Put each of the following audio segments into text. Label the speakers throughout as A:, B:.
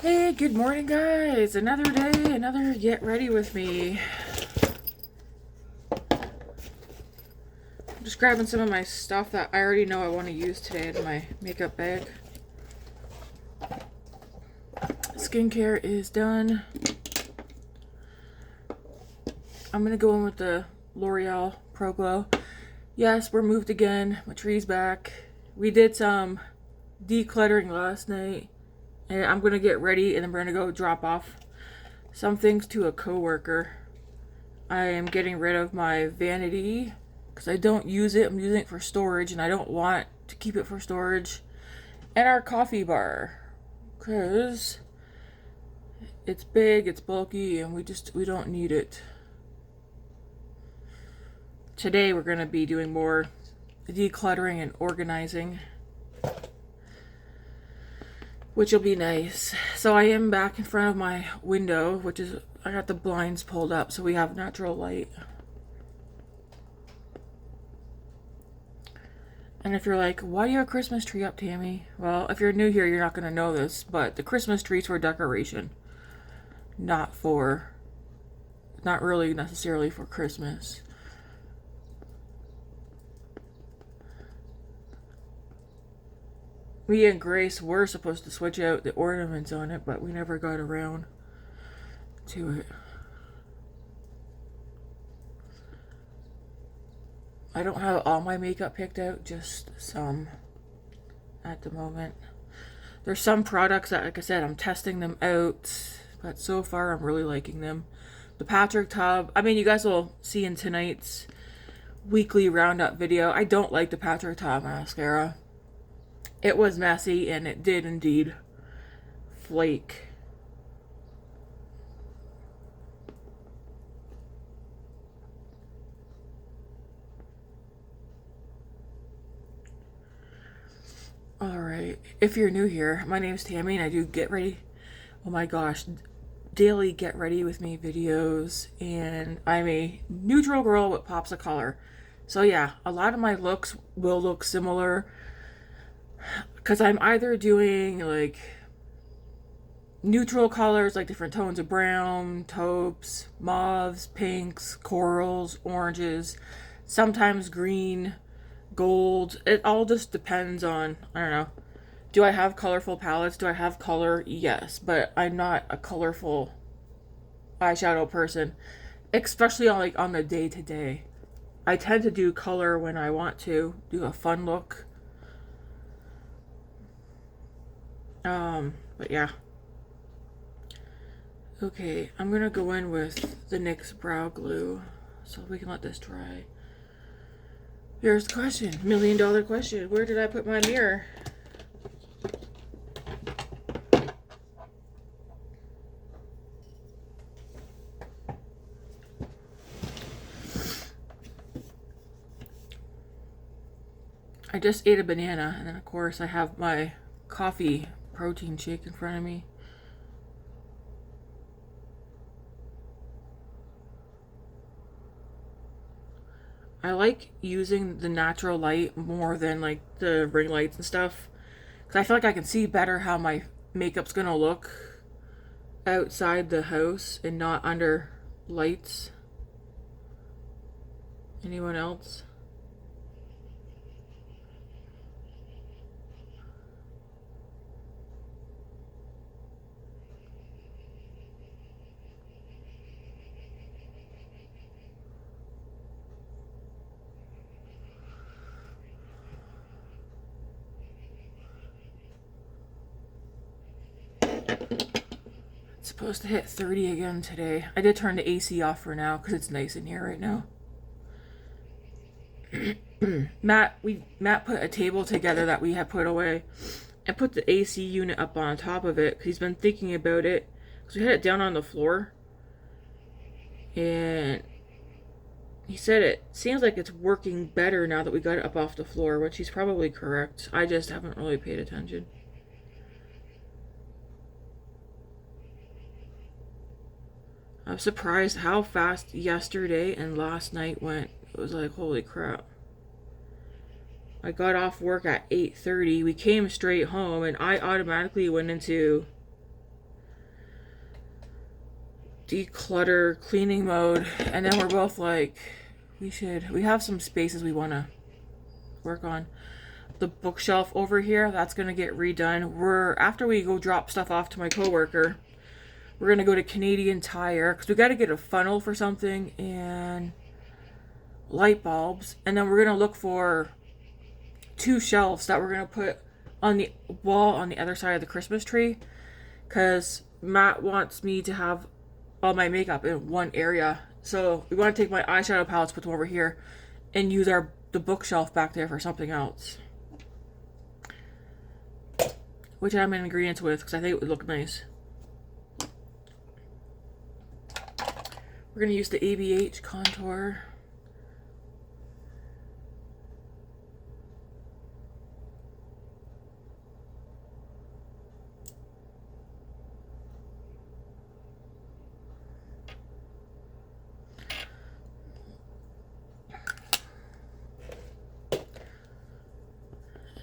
A: Hey, good morning, guys. Another day, another get ready with me. I'm just grabbing some of my stuff that I already know I want to use today in my makeup bag. Skincare is done. I'm going to go in with the L'Oreal Pro Glow. Yes, we're moved again. My tree's back. We did some decluttering last night. And I'm going to get ready and then we're going to go drop off some things to a coworker. I am getting rid of my vanity because I don't use it. I'm using it for storage and I don't want to keep it for storage. And our coffee bar because it's big, it's bulky, and we don't need it. Today we're going to be doing more decluttering and organizing, which will be nice. So I am back in front of my window, which is, I got the blinds pulled up so we have natural light. And if you're like, why do you have a Christmas tree up, Tammy? Well, if you're new here, you're not going to know this, but the Christmas tree's for decoration. Not really necessarily for Christmas. Me and Grace were supposed to switch out the ornaments on it, but we never got around to it. I don't have all my makeup picked out, just some at the moment. There's some products that, like I said, I'm testing them out, but so far I'm really liking them. The Patrick Tub, I mean, you guys will see in tonight's weekly roundup video, I don't like the Patrick Tub mascara. It was messy, and it did indeed flake. Alright, if you're new here, my name is Tammy, and I do get ready, oh my gosh, daily get ready with me videos, and I'm a neutral girl with pops of color. So yeah, a lot of my looks will look similar, because I'm either doing like neutral colors, like different tones of brown, taupes, mauves, pinks, corals, oranges, sometimes green, gold. It all just depends on, I don't know. Do I have colorful palettes? Do I have color? Yes, but I'm not a colorful eyeshadow person, especially on the day-to-day. I tend to do color when I want to do a fun look. But yeah. Okay, I'm gonna go in with the NYX Brow Glue so we can let this dry. Here's the question, $1 million question. Where did I put my mirror? I just ate a banana, and then of course I have my coffee protein shake in front of me. I like using the natural light more than like the ring lights and stuff, because I feel like I can see better how my makeup's gonna look outside the house and not under lights. Anyone else? Supposed to hit 30 again today. I did turn the AC off for now because it's nice in here right now. Matt put a table together that we had put away and put the AC unit up on top of it because he's been thinking about it, because we had it down on the floor, and he said it seems like it's working better now that we got it up off the floor, which he's probably correct. I just haven't really paid attention. I'm surprised how fast yesterday and last night went. It was like, holy crap. I got off work at 8:30. We came straight home and I automatically went into declutter cleaning mode, and then we're both like, we have some spaces we want to work on. The bookshelf over here, that's gonna get redone. After we go drop stuff off to my coworker, we're gonna go to Canadian Tire because we got to get a funnel for something and light bulbs, and then we're gonna look for 2 shelves that we're gonna put on the wall on the other side of the Christmas tree, because Matt wants me to have all my makeup in one area. So we want to take my eyeshadow palettes, put them over here, and use the bookshelf back there for something else, which I'm in agreement with because I think it would look nice. We're gonna use the ABH contour.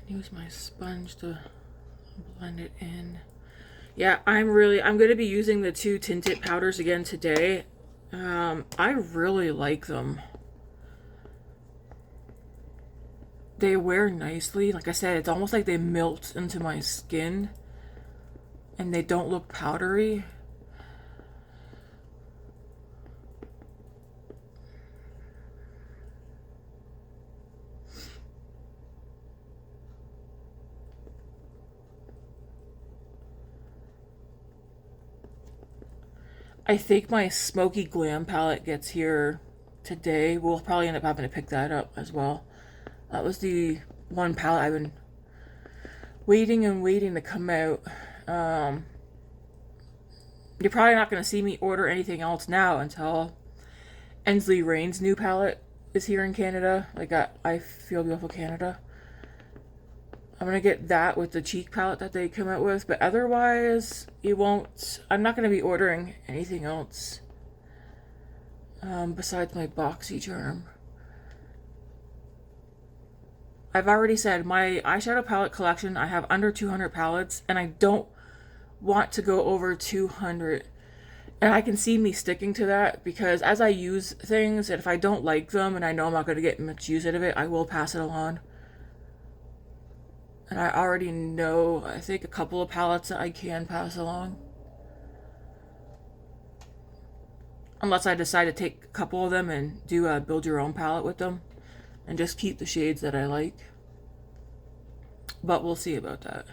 A: Use my sponge to blend it in. Yeah, I'm gonna be using the 2 tinted powders again today. I really like them. They wear nicely. Like I said, it's almost like they melt into my skin and they don't look powdery. I think my Smoky Glam palette gets here today. We'll probably end up having to pick that up as well. That was the one palette I've been waiting to come out. You're probably not going to see me order anything else now until Ensley Rain's new palette is here in Canada. Like I Feel Beautiful Canada. I'm going to get that with the cheek palette that they come out with. But otherwise, I'm not going to be ordering anything else. Besides my boxy charm. I've already said my eyeshadow palette collection, I have under 200 palettes. And I don't want to go over 200. And I can see me sticking to that. Because as I use things, and if I don't like them and I know I'm not going to get much use out of it, I will pass it along. And I already know, I think, a couple of palettes that I can pass along. Unless I decide to take a couple of them and do a build your own palette with them. And just keep the shades that I like. But we'll see about that.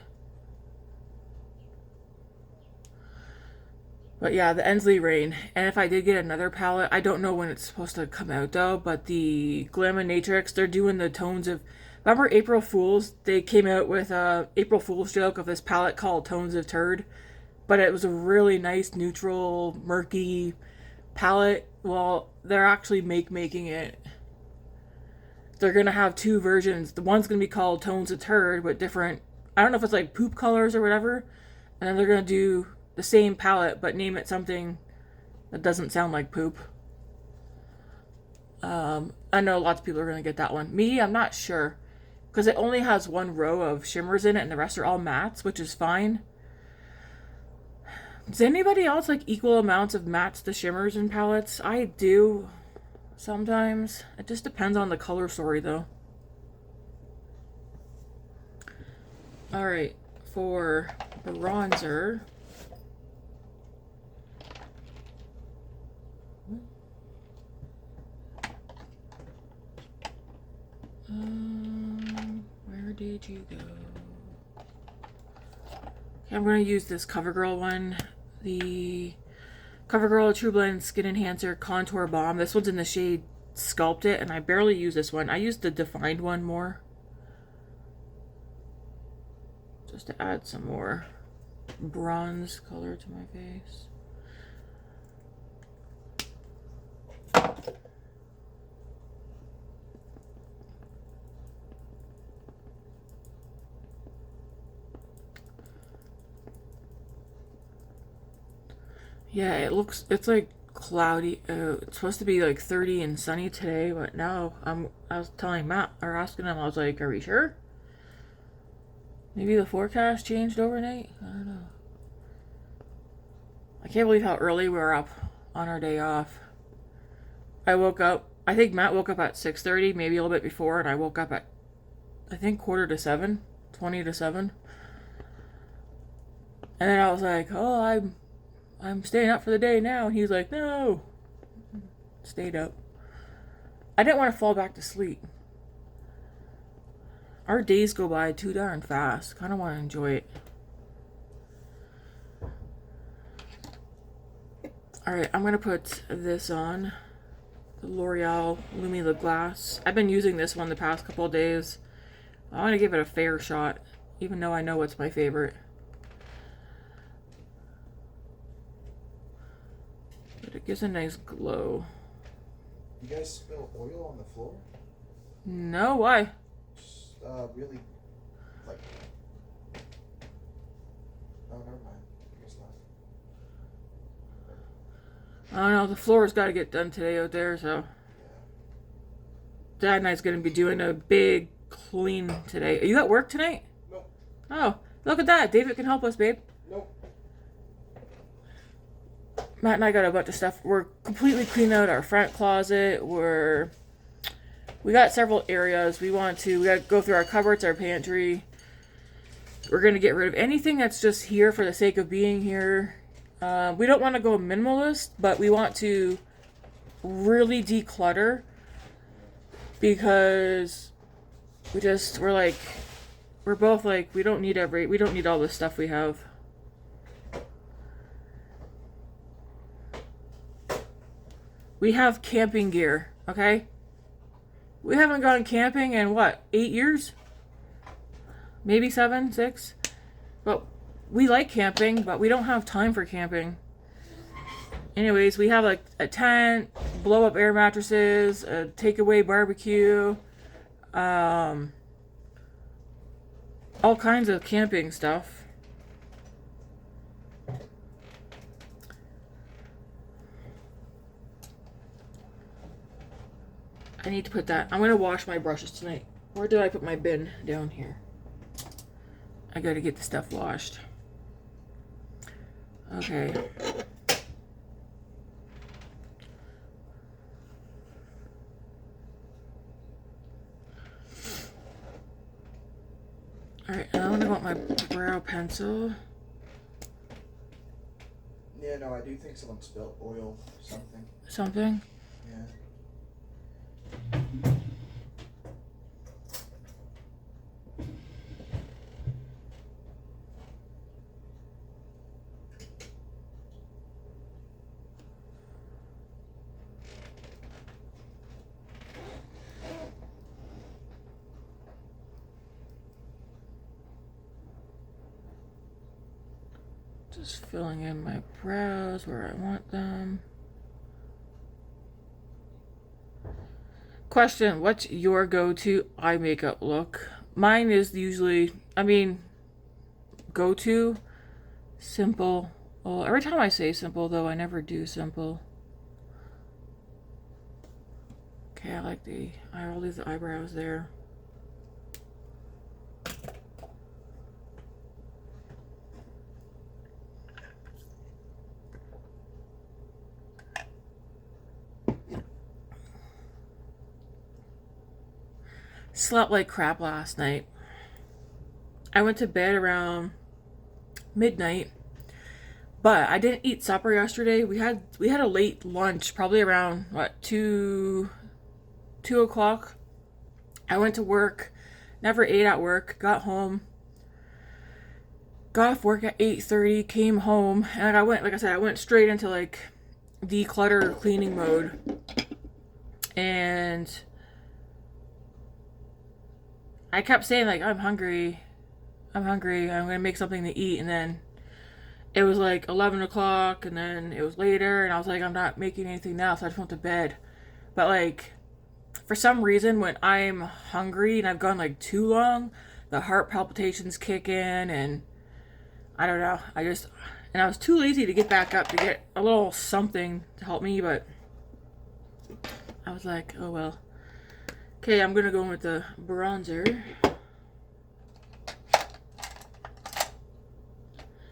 A: But yeah, the Ensley Rain. And if I did get another palette, I don't know when it's supposed to come out though. But the Glaminatrix, they're doing the tones of... Remember April Fools? They came out with a April Fool's joke of this palette called Tones of Turd. But it was a really nice, neutral, murky palette. Well, they're actually making it. They're going to have 2 versions. The one's going to be called Tones of Turd, but different. I don't know if it's like poop colors or whatever. And then they're going to do the same palette, but name it something that doesn't sound like poop. I know lots of people are going to get that one. Me, I'm not sure. Because it only has 1 row of shimmers in it and the rest are all mattes, which is fine. Does anybody else like equal amounts of mattes to shimmers in palettes? I do sometimes. It just depends on the color story though. Alright, for bronzer. Where did you go? Okay, I'm going to use this Covergirl one. The Covergirl Trueblend Skin Enhancer Contour Balm. This one's in the shade Sculpted, and I barely use this one. I use the defined one more. Just to add some more bronze color to my face. Yeah, it's like cloudy out. It's supposed to be like 30 and sunny today, but now I was telling Matt, or asking him, I was like, are we sure? Maybe the forecast changed overnight? I don't know. I can't believe how early we're up. on our day off. I woke up, I think Matt woke up at 6:30, maybe a little bit before, and I woke up at, I think, 6:45, 20 to 7. And then I was like, oh, I'm staying up for the day now. And he was like, no. Stayed up. I didn't want to fall back to sleep. Our days go by too darn fast. Kind of want to enjoy it. Alright, I'm going to put this on. The L'Oreal Lumi Lip Gloss. I've been using this one the past couple of days. I want to give it a fair shot, even though I know it's my favorite. But it gives a nice glow.
B: You guys spill oil on the floor?
A: No, why?
B: Just, really, like... Oh, never mind. I guess not.
A: I don't know, the floor's got to get done today out there, so... Dad and I's going to be doing a big clean today. Are you at work tonight?
B: Nope.
A: Oh, look at that. David can help us, babe.
B: Nope.
A: Matt and I got a bunch of stuff. We're completely cleaning out our front closet. We got several areas. We got to go through our cupboards, our pantry. We're going to get rid of anything that's just here for the sake of being here. We don't want to go minimalist, but we want to really declutter because we're both like, we don't need all the stuff we have. We have camping gear, okay? We haven't gone camping in what, 8 years? Maybe 7, 6? But we like camping, but we don't have time for camping. Anyways, we have like a tent, blow up air mattresses, a takeaway barbecue, all kinds of camping stuff. I need to put that. I'm going to wash my brushes tonight. Where did I put my bin? Down here. I got to get the stuff washed. Okay. Alright, now I'm going to want my brow pencil.
B: Yeah, no, I do think someone spilled oil or something.
A: Something?
B: Yeah.
A: Just filling in my brows where I want them. Question, what's your go-to eye makeup look? Mine is usually, go-to, simple. Well, every time I say simple, though, I never do simple. Okay, I'll leave the eyebrows there. Slept like crap last night. I went to bed around midnight, but I didn't eat supper yesterday. We had a late lunch, probably around 2 o'clock. I went to work, never ate at work, got home, got off work at 8:30, came home, and I went straight into like declutter cleaning mode. And I kept saying, like, I'm hungry, I'm gonna make something to eat, and then it was like 11 o'clock, and then it was later, and I was like, I'm not making anything now, so I just went to bed. But, like, for some reason, when I'm hungry, and I've gone, like, too long, the heart palpitations kick in, and I don't know, and I was too lazy to get back up to get a little something to help me, but I was like, oh well. Okay, I'm gonna go in with the bronzer.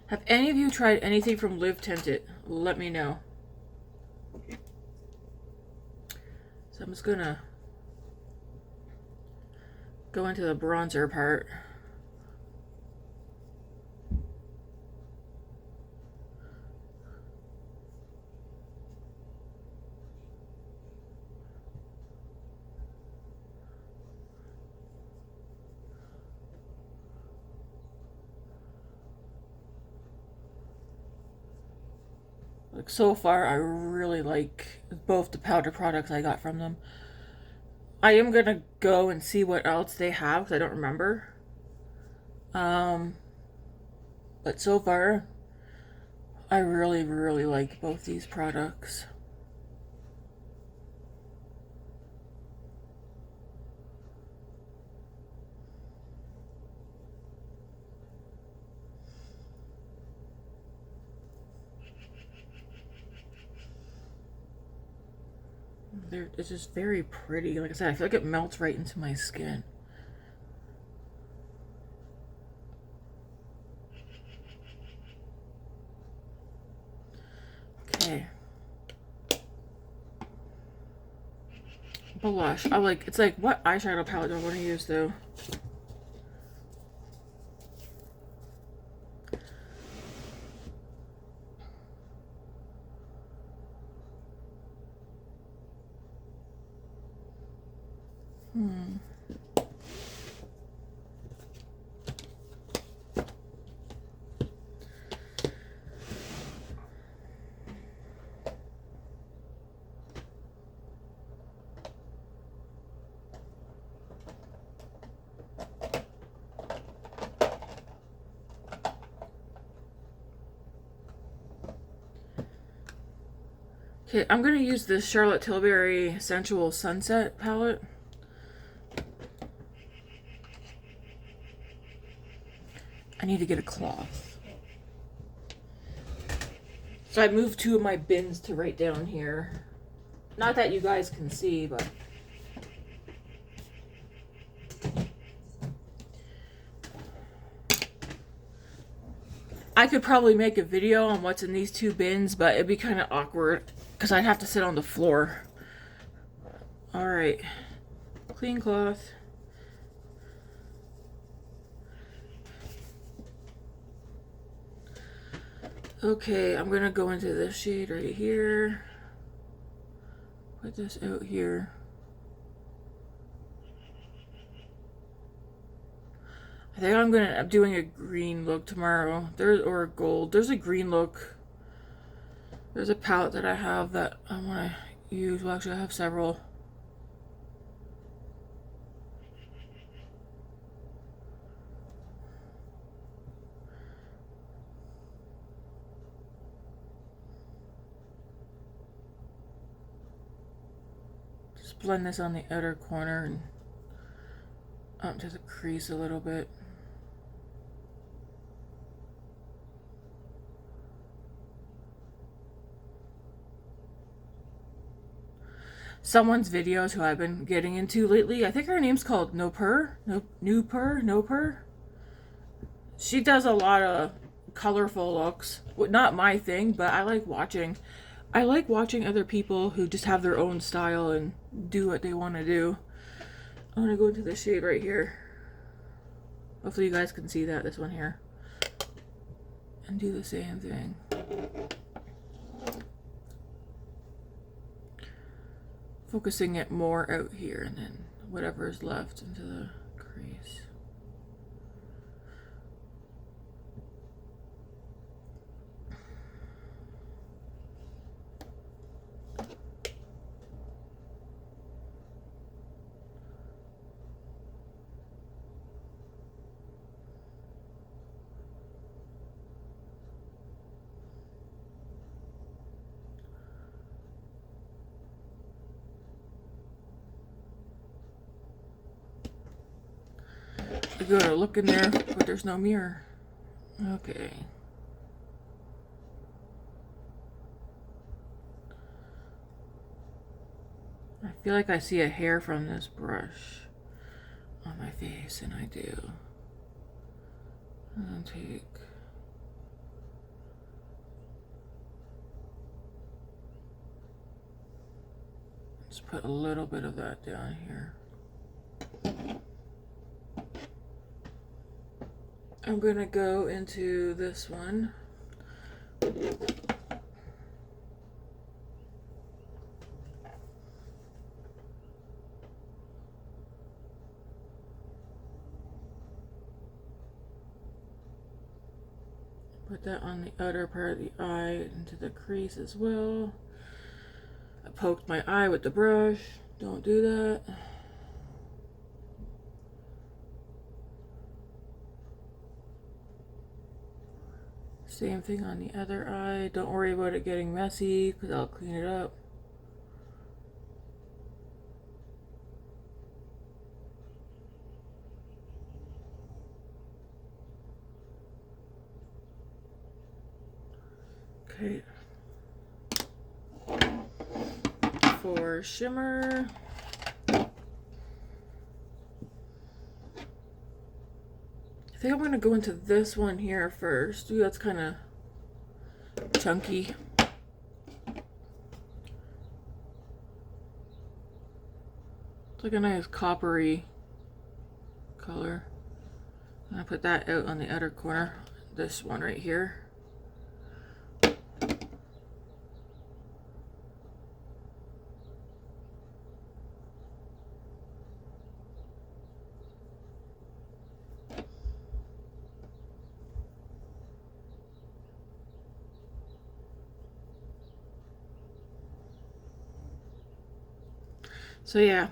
A: Have any of you tried anything from Live Tinted? Let me know. So I'm just gonna go into the bronzer part. Like, so far, I really like both the powder products I got from them. I am gonna go and see what else they have because I don't remember. But so far, I really, really like both these products. It's just very pretty. Like I said, I feel like it melts right into my skin. Okay. Blush. I like, it's like, what eyeshadow palette do I want to use though? Okay, I'm gonna use this Charlotte Tilbury Sensual Sunset palette. I need to get a cloth. So I moved two of my bins to right down here. Not that you guys can see, but I could probably make a video on what's in these two bins, but it'd be kind of awkward because I'd have to sit on the floor. All right, clean cloth. Okay, I'm gonna go into this shade right here. Put this out here. I think I'm gonna end up doing a green look tomorrow. Or a gold. There's a green look. There's a palette that I have that I want to use. Well, actually, I have several. Just blend this on the outer corner and up to the crease a little bit. Someone's videos who I've been getting into lately, I think her name's called Nopur. Nopur. She does a lot of colorful looks. Not my thing, but I like watching. I like watching other people who just have their own style and do what they want to do. I'm gonna go into this shade right here. Hopefully you guys can see that, this one here. And do the same thing. Focusing it more out here and then whatever is left into the crease. I gotta look in there, but there's no mirror. Okay. I feel like I see a hair from this brush on my face, and I do. I'll take... Just put a little bit of that down here. I'm gonna go into this one. Put that on the outer part of the eye into the crease as well. I poked my eye with the brush. Don't do that. Same thing on the other eye. Don't worry about it getting messy because I'll clean it up. Okay. For shimmer, I think I'm gonna go into this one here first. Ooh, that's kind of chunky. It's like a nice coppery color. I'm gonna put that out on the outer corner. This one right here. So yeah,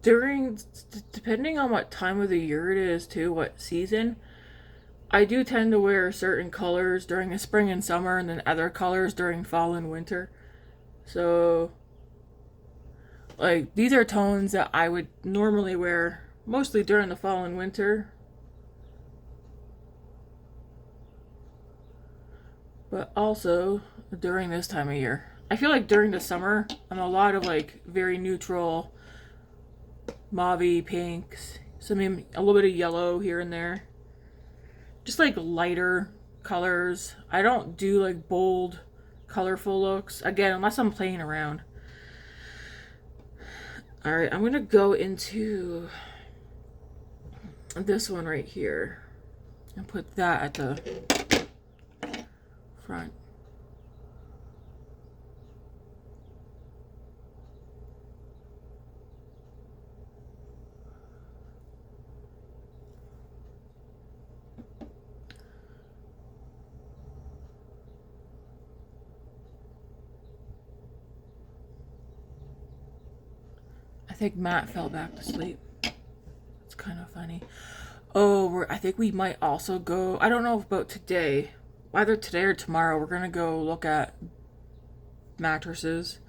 A: depending on what time of the year it is too, what season, I do tend to wear certain colors during the spring and summer and then other colors during fall and winter. So like these are tones that I would normally wear mostly during the fall and winter. But also during this time of year. I feel like during the summer, I'm a lot of like very neutral mauve pinks, a little bit of yellow here and there. Just like lighter colors. I don't do like bold, colorful looks. Again, unless I'm playing around. Alright, I'm gonna go into this one right here and put that at the front. I think Matt fell back to sleep. It's kind of funny. Oh, I think we might also go, I don't know about today, either today or tomorrow, we're going to go look at mattresses.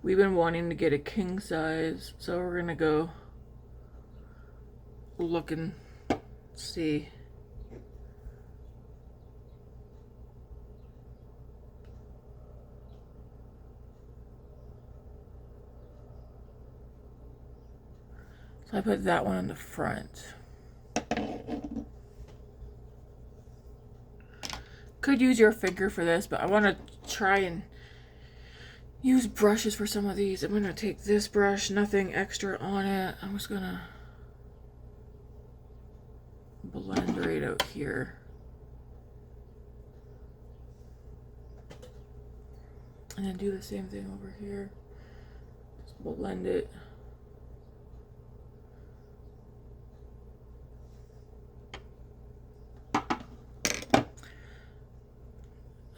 A: We've been wanting to get a king size, so we're going to go look and see. So I put that one in the front. Could use your finger for this, but I want to try and use brushes for some of these. I'm going to take this brush, nothing extra on it. I'm just going to blend right out here. And then do the same thing over here. Just blend it.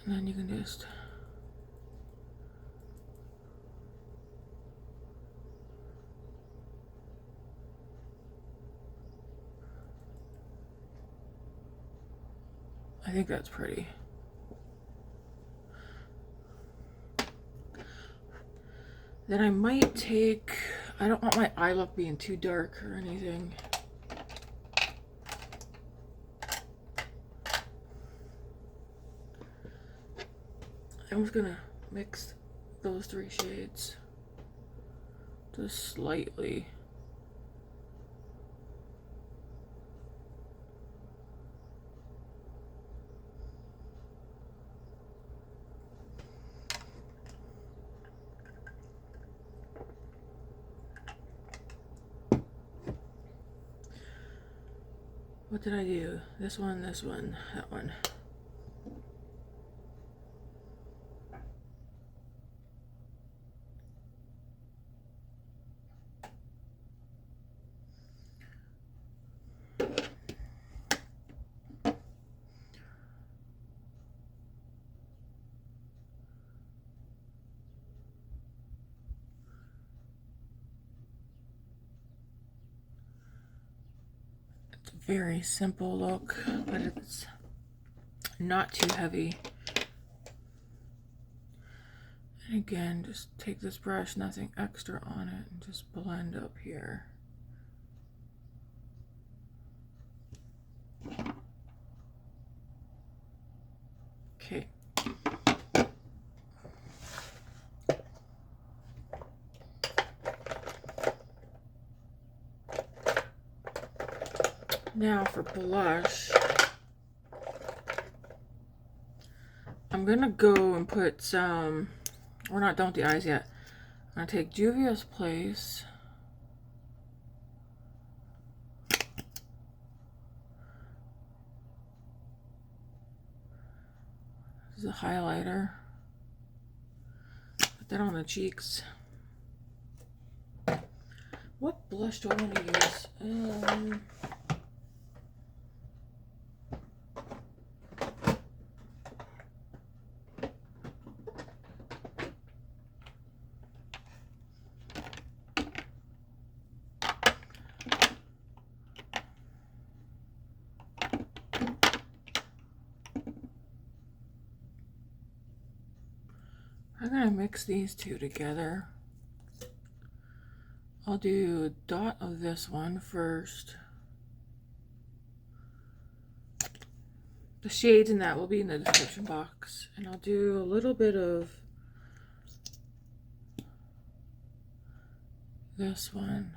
A: And then you can just I think that's pretty. Then I might take, I don't want my eye look being too dark or anything. I'm just gonna mix those three shades. Just slightly. What did I do? This one, that one. Very simple look, but it's not too heavy. And again, just take this brush, nothing extra on it, and just blend up here. Okay. Now for blush, I'm gonna go and put some, we're not done with the eyes yet. I'm gonna take Juvia's Place. This is a highlighter. Put that on the cheeks. What blush do I want to use? I'm gonna mix these two together. I'll do a dot of this one first. The shades in that will be in the description box. And I'll do a little bit of this one.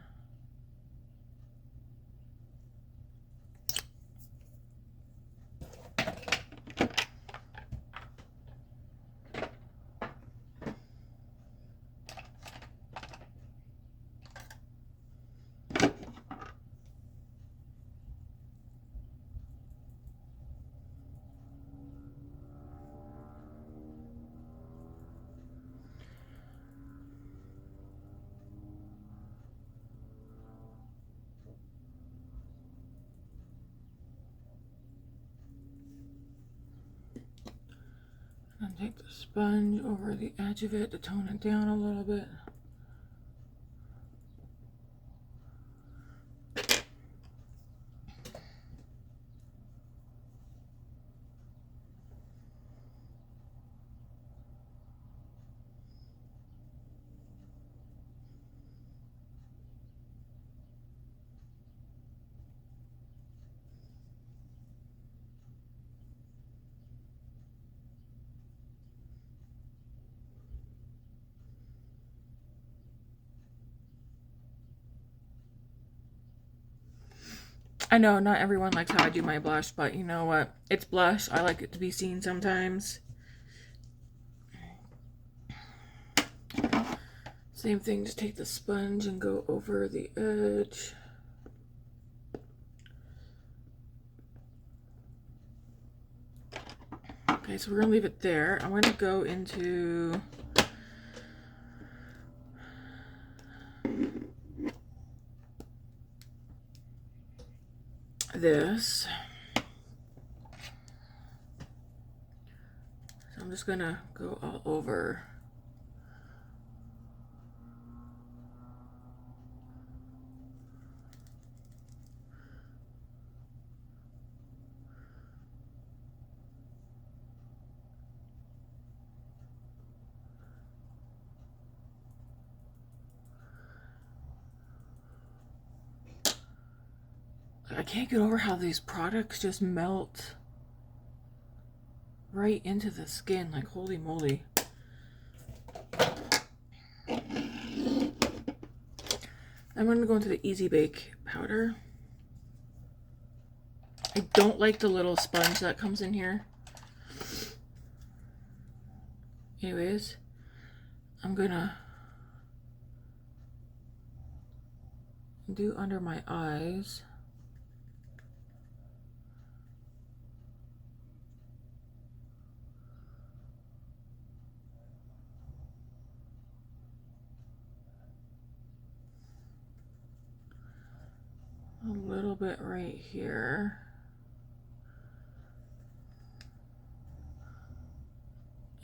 A: And take the sponge over the edge of it to tone it down a little bit. I know not everyone likes how I do my blush, but you know what? It's blush. I like it to be seen sometimes. Same thing, just take the sponge and go over the edge. Okay, so we're gonna leave it there. I'm gonna go into this. So I'm just gonna go all over. I can't get over how these products just melt right into the skin, like holy moly. I'm going to go into the Easy Bake powder. I don't like the little sponge that comes in here. Anyways, I'm gonna do under my eyes. A little bit right here.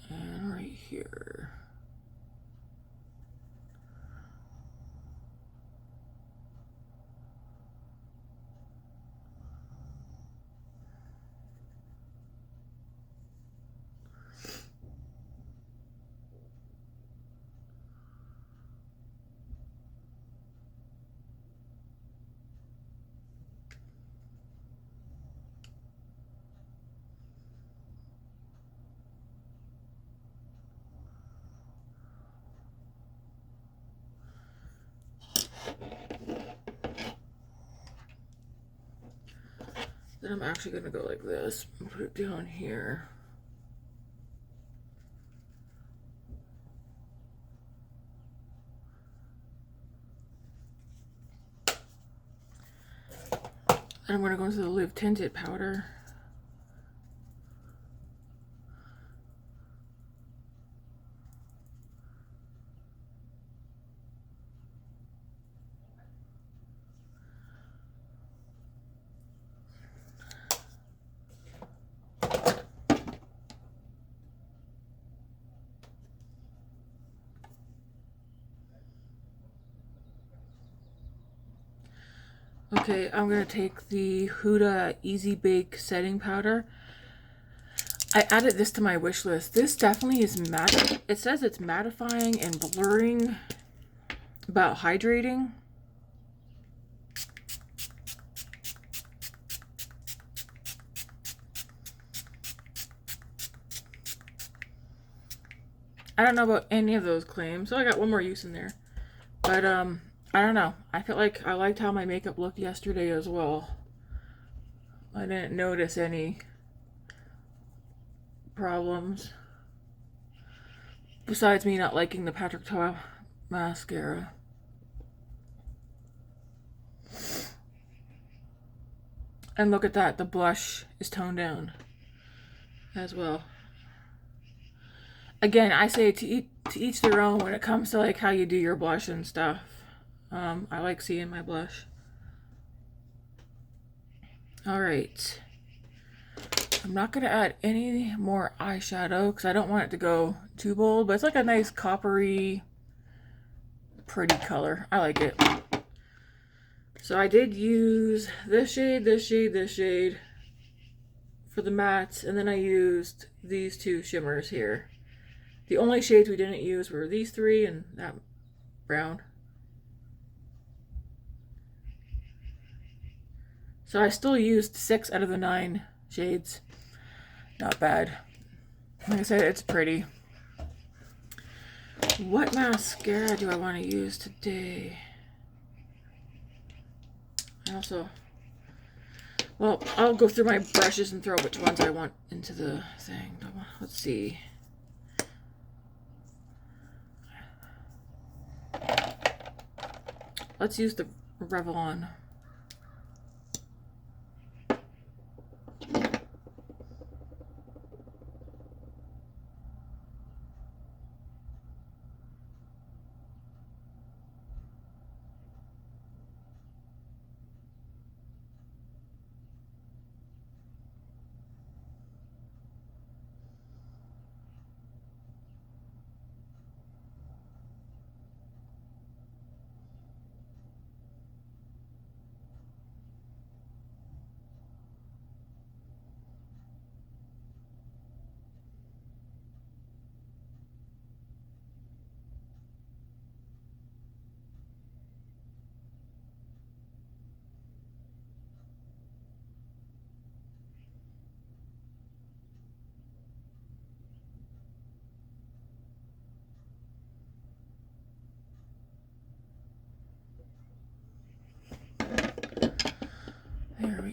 A: And right here. Then I'm actually gonna go like this and put it down here. And I'm gonna go into the Live Tinted powder. Okay, I'm gonna take the Huda Easy Bake setting powder. I added this to my wish list. This definitely is matte. It says it's mattifying and blurring, about hydrating. I don't know about any of those claims, so I got one more use in there. But I don't know. I feel like I liked how my makeup looked yesterday as well. I didn't notice any problems. Besides me not liking the Patrick Ta mascara. And look at that, the blush is toned down as well. Again, I say to each their own when it comes to like how you do your blush and stuff. I like seeing my blush. Alright. I'm not going to add any more eyeshadow because I don't want it to go too bold, but it's like a nice coppery, pretty color. I like it. So I did use this shade, this shade, this shade for the mattes, and then I used these two shimmers here. The only shades we didn't use were these three and that brown. So I still used 6 out of the 9 shades. Not bad. Like I said, it's pretty. What mascara do I want to use today? Well, I'll go through my brushes and throw which ones I want into the thing. Let's see. Let's use the Revelon.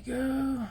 A: go.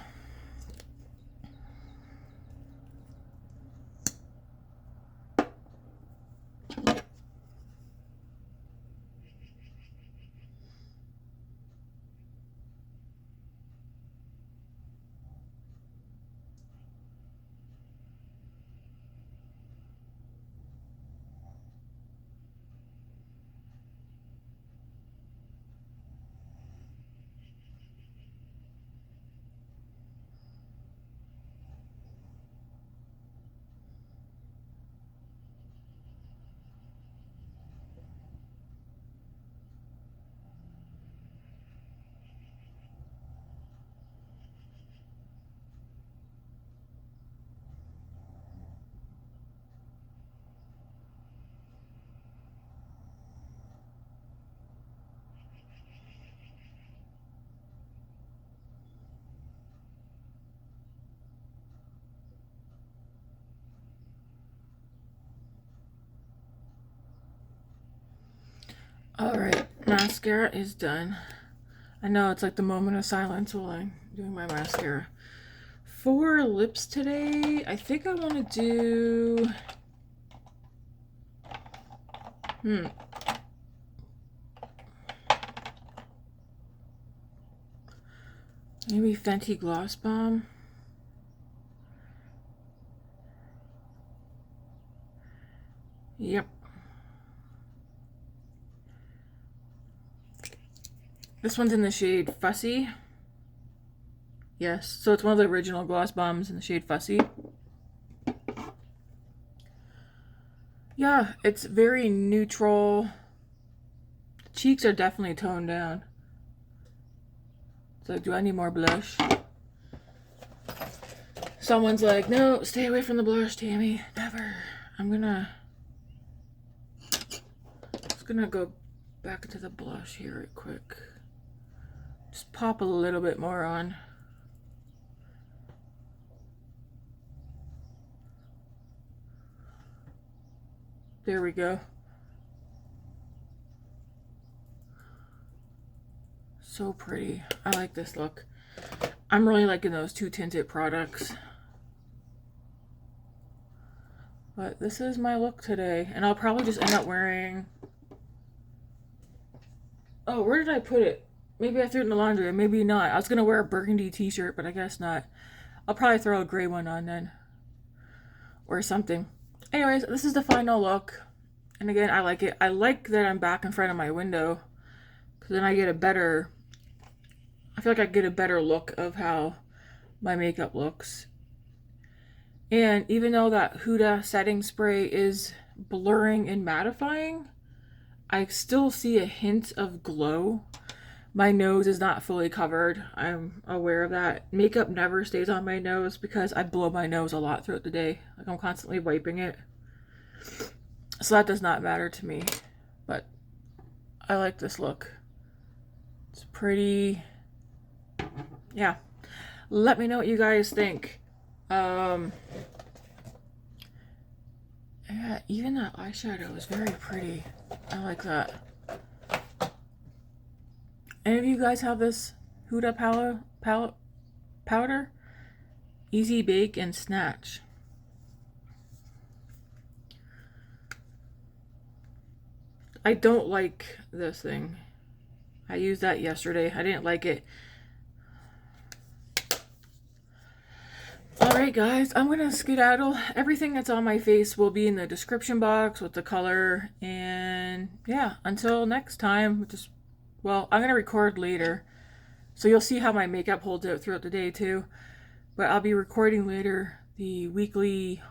A: Alright, mascara is done. I know it's like the moment of silence while I'm doing my mascara. For lips today, I think I want to do... Maybe Fenty Gloss Balm. Yep. This one's in the shade Fussy. Yes, so it's one of the original gloss bombs in the shade Fussy. Yeah, it's very neutral. The cheeks are definitely toned down. So do I need more blush? Someone's like, no, stay away from the blush, Tammy. Never. Just gonna go back into the blush here real quick. Just pop a little bit more on. There we go. So pretty. I like this look. I'm really liking those two tinted products. But this is my look today. And I'll probably just end up wearing... Oh, where did I put it? Maybe I threw it in the laundry, maybe not. I was going to wear a burgundy t-shirt, but I guess not. I'll probably throw a gray one on then. Or something. Anyways, this is the final look. And again, I like it. I like that I'm back in front of my window. Because then I get a better... I feel like I get a better look of how my makeup looks. And even though that Huda setting spray is blurring and mattifying, I still see a hint of glow. My nose is not fully covered. I'm aware of that. Makeup never stays on my nose because I blow my nose a lot throughout the day. Like I'm constantly wiping it. So that does not matter to me. But I like this look. It's pretty. Yeah. Let me know what you guys think. Yeah, even that eyeshadow is very pretty. I like that. Any of you guys have this Huda powder? Easy Bake and Snatch. I don't like this thing. I used that yesterday. I didn't like it. Alright guys, I'm gonna skedaddle. Everything that's on my face will be in the description box with the color. And yeah, until next time, well, I'm gonna record later. So you'll see how my makeup holds out throughout the day too. But I'll be recording later the weekly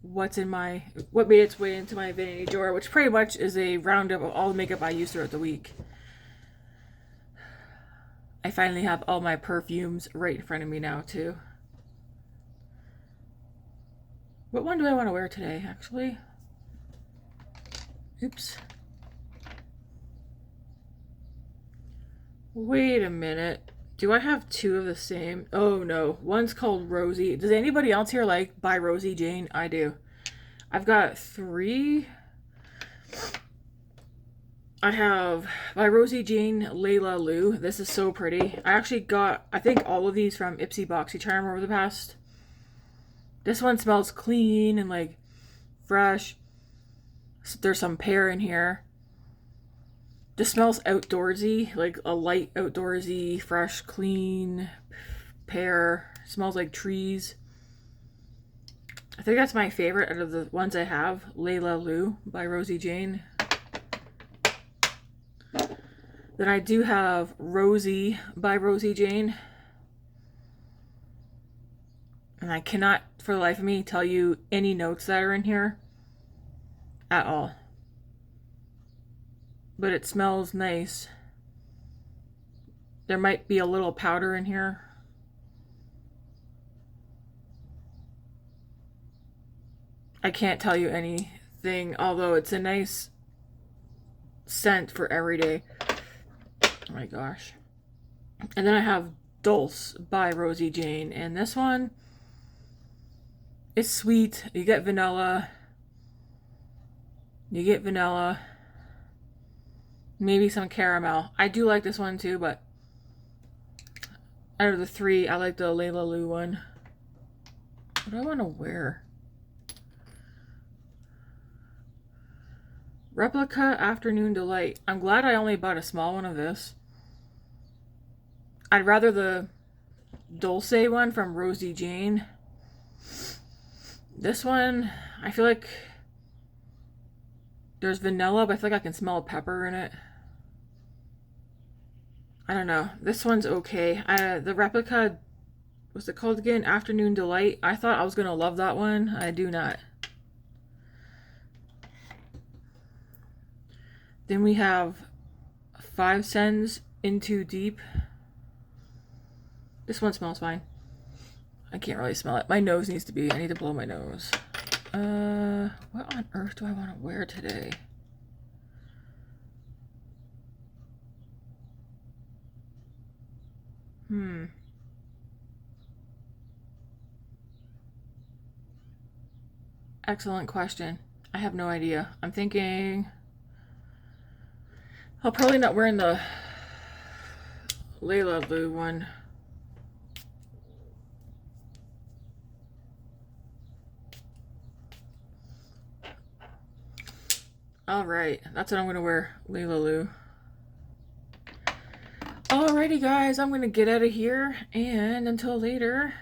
A: what made its way into my vanity drawer, which pretty much is a roundup of all the makeup I use throughout the week. I finally have all my perfumes right in front of me now too. What one do I want to wear today, actually? Oops. Wait a minute. Do I have two of the same? Oh no. One's called Rosie. Does anybody else here like By Rosie Jane? I do. I've got 3. I have by Rosie Jane Layla Lou. This is so pretty. I actually got, I think, all of these from Ipsy Boxy Charm over the past. This one smells clean and like fresh. So there's some pear in here. This smells outdoorsy, like a light outdoorsy, fresh, clean pear. Smells like trees. I think that's my favorite out of the ones I have. Layla Lou by Rosie Jane. Then I do have Rosie by Rosie Jane. And I cannot, for the life of me, tell you any notes that are in here at all. But it smells nice. There might be a little powder in here. I can't tell you anything, although it's a nice scent for every day. Oh my gosh. And then I have Dulce by Rosie Jane, and this one is sweet. You get vanilla. Maybe some caramel. I do like this one too, but out of the three, I like the Layla Lou one. What do I want to wear? Replica Afternoon Delight. I'm glad I only bought a small one of this. I'd rather the Dulce one from Rosie Jane. This one, I feel like there's vanilla, but I feel like I can smell pepper in it. I don't know. This one's okay. The Replica, what's it called again? Afternoon Delight. I thought I was going to love that one. I do not. Then we have 5 Cents Into Deep. This one smells fine. I can't really smell it. My nose needs to be, I need to blow my nose. What on earth do I want to wear today? Excellent question. I have no idea. I'm thinking I'll probably not wearing the Layla Lou one. Alright, that's what I'm going to wear, Layla Lou. Alrighty guys, I'm going to get out of here, and until later,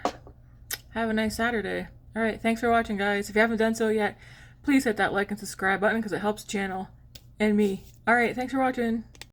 A: have a nice Saturday. Alright, thanks for watching guys. If you haven't done so yet, please hit that like and subscribe button because it helps the channel and me. Alright, thanks for watching.